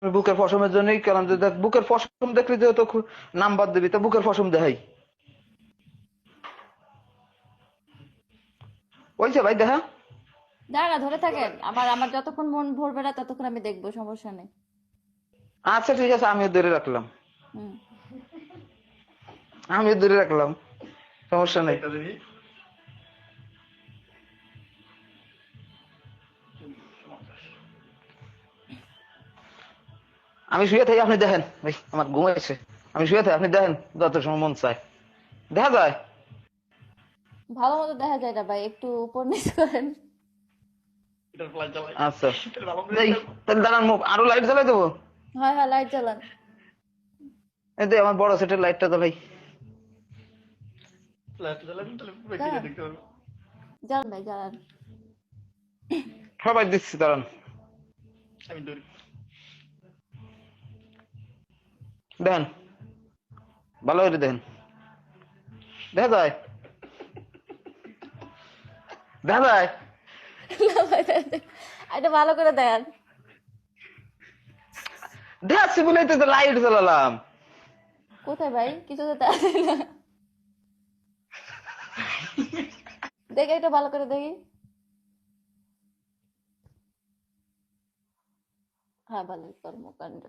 বুকের পশমের জন্যই কেলাম যে দেখ বুকের পশম দেখলি যে তো নাম্বার দিবি তা বুকের পশম দেখাই ওইছে ভাই দেখা দাঁড়া ধরে থাকেন, আমার আমার যতক্ষণ মন ভরবে না ততক্ষণ আমি দেখবো, সমস্যা নেই। আচ্ছা ঠিক আছে আমিও ধরে রাখলাম হুম। আমিও ধরে রাখলাম সমস্যা নেই আমি শুয়ে থাকি আপনি দেখেন ভাই আমার ঘুম এসে আমি শুয়ে থাকি আপনি দেখেন যত সময় মন চায় দেখা যায় ভালো মতো দেখা যায় না ভাই, একটু উপর নিচ করেন। আচ্ছা এই তাহলে দাঁড়ান আরো লাইট জ্বালাই দেবো হয় হয়, লাইট জ্বালান। এই যে আমার বড় সেটের লাইটটা জ্বালাই জ্বালান, জ্বালান ভাই জ্বালান। সবাই দিচ্ছি দাঁড়ান দেখেন ভালো করে দেখেন দেখা যায় দেখা যায় না ভাই, এটা ভালো করে দেখান। দেখাচ্ছি বলেই তো লাইট জ্বালালাম কোথায় ভাই, কিছু তো দেখা যায় না। দেখে এটা ভালো করে দেখি। হ্যাঁ, ভালো কর্মকাণ্ড।